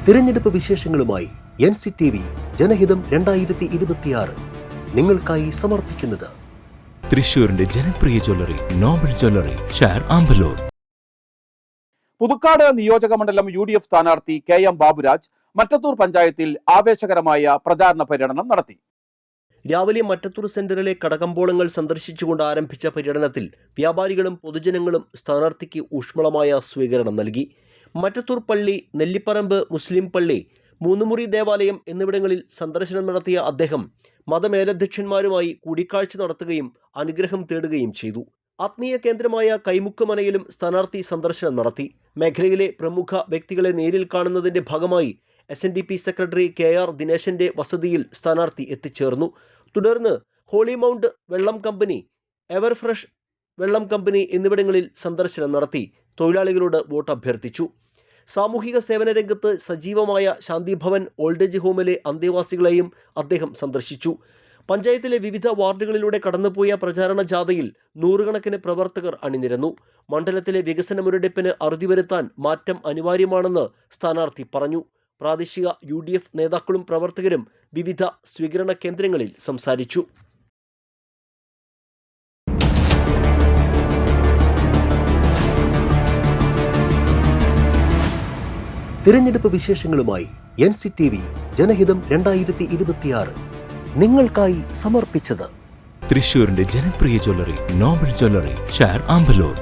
തിരഞ്ഞെടുപ്പ് വിശേഷങ്ങളുമായി NCTV ജനഹിതം 2026 നിങ്ങൾക്കായി സമർപ്പിക്കുന്നത് തൃശൂരിന്റെ ജനപ്രിയ ജ്വല്ലറി നോബൽ ജ്വല്ലറി, ഷാർ ആമ്പലൂർ. പുതുക്കാട് നിയോജകമണ്ഡലം UDF സ്ഥാനാർത്ഥി KM ബാബുരാജ് മറ്റത്തൂർ പഞ്ചായത്തിൽ ആവേശകരമായ പ്രചാരണ പര്യടനം നടത്തി. രാവിലെ മറ്റത്തൂർ സെന്ററിലെ കടകമ്പോളങ്ങൾ സന്ദർശിച്ചുകൊണ്ട് ആരംഭിച്ച പര്യടനത്തിൽ വ്യാപാരികളും പൊതുജനങ്ങളും സ്ഥാനാർത്ഥിക്ക് ഊഷ്മളമായ സ്വീകരണം നൽകി. മറ്റത്തൂർ പള്ളി, നെല്ലിപ്പറമ്പ് മുസ്ലിം പള്ളി, മൂന്നുമുറി ദേവാലയം എന്നിവിടങ്ങളിൽ സന്ദർശനം നടത്തിയ അദ്ദേഹം മതമേലധ്യക്ഷന്മാരുമായി കൂടിക്കാഴ്ച നടത്തുകയും അനുഗ്രഹം തേടുകയും ചെയ്തു. ആത്മീയ കേന്ദ്രമായ കൈമുക്കുമനയിലും സ്ഥാനാർത്ഥി സന്ദർശനം നടത്തി. മേഖലയിലെ പ്രമുഖ വ്യക്തികളെ നേരിൽ കാണുന്നതിന്റെ ഭാഗമായി SNDP സെക്രട്ടറി KR ദിനേശന്റെ വസതിയിൽ സ്ഥാനാർത്ഥി എത്തിച്ചേർന്നു. തുടർന്ന് ഹോളി മൗണ്ട് വെള്ളം കമ്പനി, എവർഫ്രഷ് വെള്ളം കമ്പനി എന്നിവിടങ്ങളിൽ സന്ദർശനം നടത്തി തൊഴിലാളികളോട് വോട്ട് അഭ്യർത്ഥിച്ചു. സാമൂഹിക സേവന രംഗത്ത് സജീവമായ ശാന്തിഭവൻ ഓൾഡ് ഏജ് ഹോമിലെ അന്തേവാസികളെയും അദ്ദേഹം സന്ദർശിച്ചു. പഞ്ചായത്തിലെ വിവിധ വാർഡുകളിലൂടെ കടന്നുപോയ പ്രചാരണ ജാഥയിൽ നൂറുകണക്കിന് പ്രവർത്തകർ അണിനിരന്നു. മണ്ഡലത്തിലെ വികസന മുരടിപ്പിന് അറുതി വരുത്താൻ മാറ്റം അനിവാര്യമാണെന്ന് സ്ഥാനാർത്ഥി പറഞ്ഞു. പ്രാദേശിക UDF നേതാക്കളും പ്രവർത്തകരും വിവിധ സ്വീകരണ കേന്ദ്രങ്ങളിൽ സംസാരിച്ചു. തിരഞ്ഞെടുപ്പ് വിശേഷങ്ങളുമായി NCTV ജനഹിതം 2026 നിങ്ങൾക്കായി സമർപ്പിച്ചത് തൃശൂരിന്റെ ജനപ്രിയ ജ്വല്ലറി നോബൽ ജ്വല്ലറി, ഷാർ ആമ്പലൂർ.